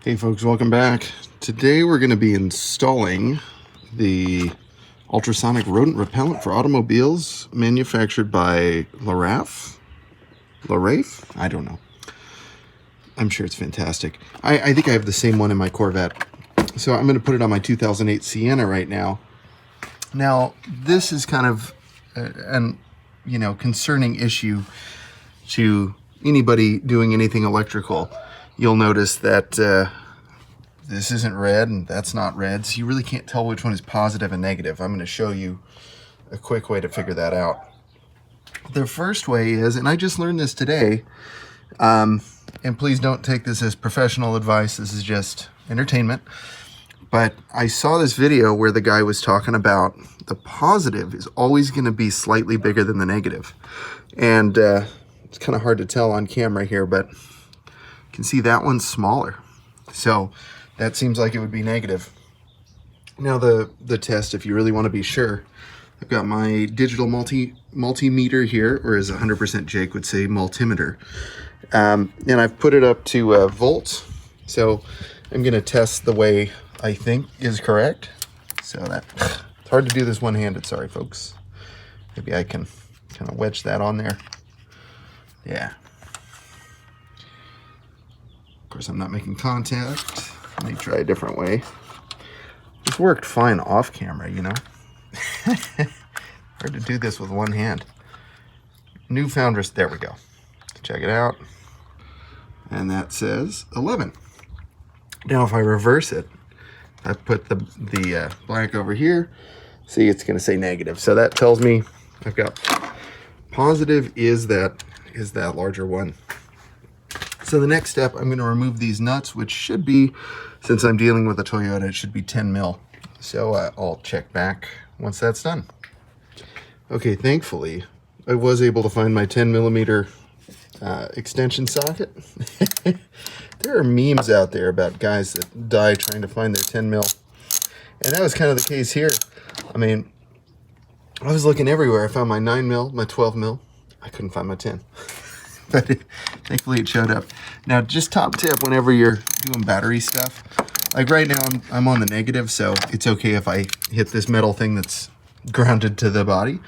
Hey folks, welcome back. Today we're going to be installing the ultrasonic rodent repellent for automobiles manufactured by Larafe? I don't know. I'm sure it's fantastic. I think I have the same one in my Corvette. So I'm going to put it on my 2008 Sienna right now. Now, this is kind of an concerning issue to anybody doing anything electrical. You'll notice that this isn't red and that's not red, so you really can't tell which one is positive and negative. I'm going to show you a quick way to figure that out. The first way is, and I just learned this today, and please don't take this as professional advice, this is just entertainment, but I saw this video where the guy was talking about the positive is always going to be slightly bigger than the negative. And it's kind of hard to tell on camera here, but you can see that one's smaller. So that seems like it would be negative. Now the test, if you really want to be sure, I've got my digital multimeter here, or as 100% Jake would say, multimeter. And I've put it up to volts. So I'm going to test the way I think is correct. So that it's hard to do this one-handed, sorry folks. Maybe I can kind of wedge that on there. Yeah. Of course, I'm not making contact. Let me try a different way. This worked fine off camera, you know. Hard to do this with one hand. Newfound risk. There we go. Check it out. And that says 11. Now, if I reverse it, I put the blank over here. See, it's going to say negative. So that tells me I've got positive is that larger one. So the next step, I'm going to remove these nuts, which should be, since I'm dealing with a Toyota, it should be 10 mil. So I'll check back once that's done. Okay, thankfully, I was able to find my 10 millimeter extension socket. There are memes out there about guys that die trying to find their 10 mil. And that was kind of the case here. I mean, I was looking everywhere. I found my 9 mil, my 12 mil. I couldn't find my 10. But thankfully it showed up. Now, just top tip, whenever you're doing battery stuff, like right now I'm on the negative, so it's okay if I hit this metal thing that's grounded to the body.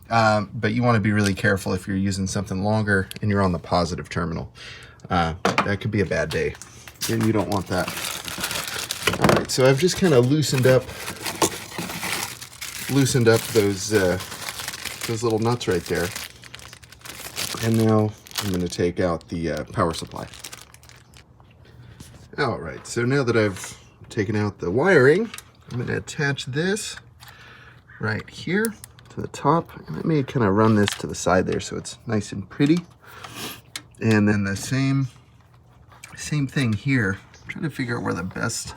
But you want to be really careful if you're using something longer and you're on the positive terminal. That could be a bad day, and you don't want that. All right, so I've just kind of loosened up those little nuts right there, and now I'm going to take out the power supply. All right, so now that I've taken out the wiring, I'm going to attach this right here to the top, and I may kind of run this to the side there so it's nice and pretty. And then the same thing here. I'm trying to figure out where the best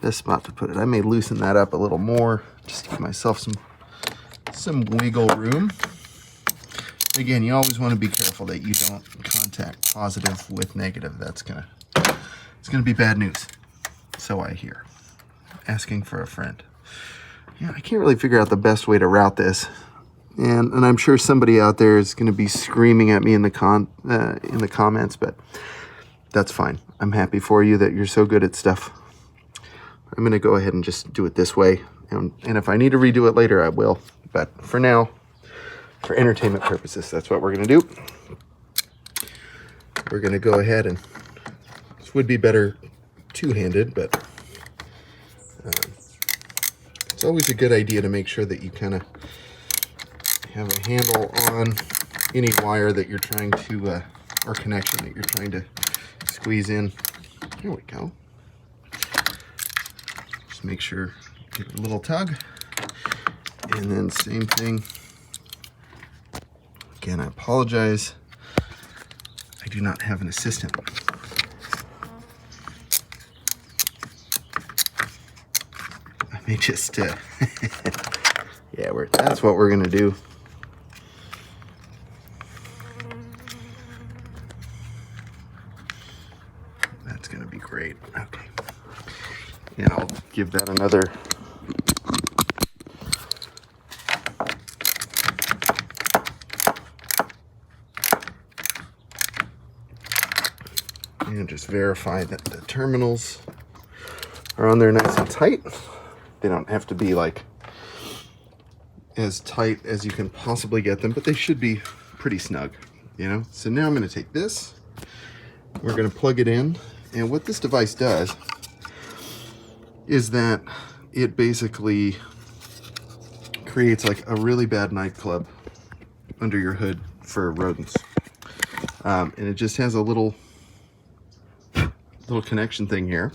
spot to put it. I may loosen that up a little more just to give myself some wiggle room. Again, you always want to be careful that you don't contact positive with negative. It's gonna be bad news. So I hear. Asking for a friend. Yeah, I can't really figure out the best way to route this, and I'm sure somebody out there is going to be screaming at me in the comments, but that's fine. I'm happy for you that you're so good at stuff. I'm going to go ahead and just do it this way, and if I need to redo it later, I will. But for now, for entertainment purposes, that's what we're going to do. We're going to go ahead and this would be better two-handed, but it's always a good idea to make sure that you kind of have a handle on any wire that you're trying to, or connection that you're trying to squeeze in. There we go. Just make sure, give it a little tug. And then same thing. Again, I apologize. I do not have an assistant. I may just, yeah, that's what we're gonna do. That's gonna be great. Okay. Yeah, I'll give that another. And and just verify that the terminals are on there nice and tight. They don't have to be like as tight as you can possibly get them, but they should be pretty snug, you know? So now I'm gonna take this, we're gonna plug it in, and what this device does is that it basically creates like a really bad nightclub under your hood for rodents. And it just has a little connection thing here.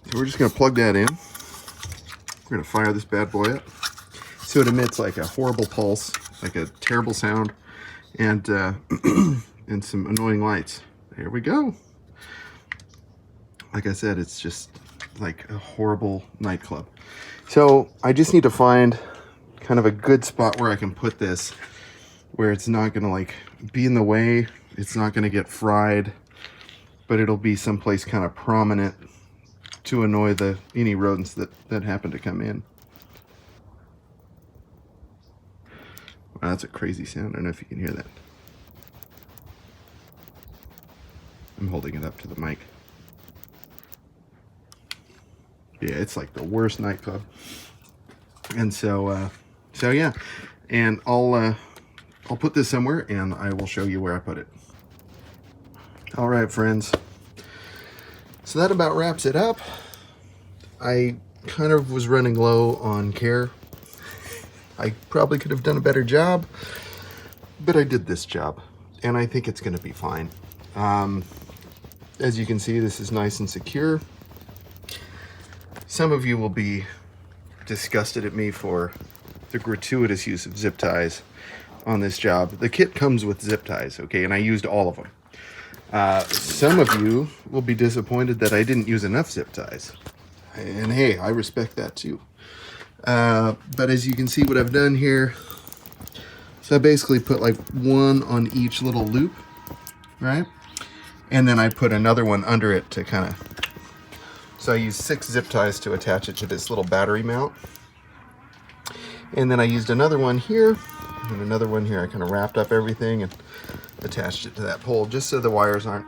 So we're just gonna plug that in. We're gonna fire this bad boy up. So it emits like a horrible pulse, like a terrible sound, and and some annoying lights. There we go. Like I said, it's just like a horrible nightclub. So I just need to find kind of a good spot where I can put this, where it's not gonna like be in the way, it's not gonna get fried, but it'll be someplace kind of prominent to annoy any rodents that happen to come in. Wow, that's a crazy sound. I don't know if you can hear that. I'm holding it up to the mic. Yeah, it's like the worst nightclub. And so yeah, and I'll put this somewhere and I will show you where I put it. All right, friends. So that about wraps it up. I kind of was running low on care. I probably could have done a better job, but I did this job and I think it's gonna be fine. As you can see, this is nice and secure. Some of you will be disgusted at me for the gratuitous use of zip ties on this job. The kit comes with zip ties, okay, and I used all of them. Some of you will be disappointed that I didn't use enough zip ties. And hey, I respect that too. But as you can see what I've done here, so I basically put like one on each little loop, right? And then I put another one under it to kind of, so I used 6 zip ties to attach it to this little battery mount. And then I used another one here and another one here. I kind of wrapped up everything and attached it to that pole just so the wires aren't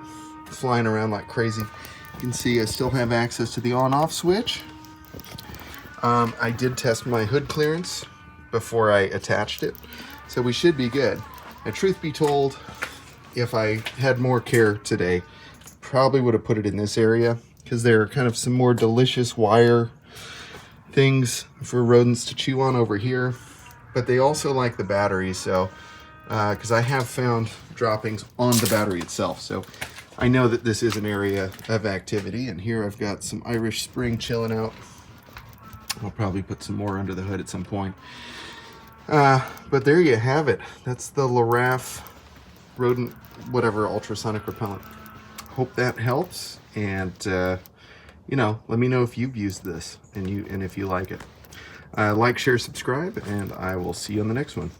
flying around like crazy. You can see I still have access to the on-off switch. I did test my hood clearance before I attached it, so we should be good. Now, truth be told, if I had more care today, probably would have put it in this area because there are kind of some more delicious wire things for rodents to chew on over here, but they also like the battery, so because I have found droppings on the battery itself, so I know that this is an area of activity. And here I've got some Irish Spring chilling out. I'll probably put some more under the hood at some point. But there you have it. That's the Laraff rodent whatever ultrasonic repellent. Hope that helps, and you know, let me know if you've used this and if you like it. Like, share, subscribe, and I will see you on the next one.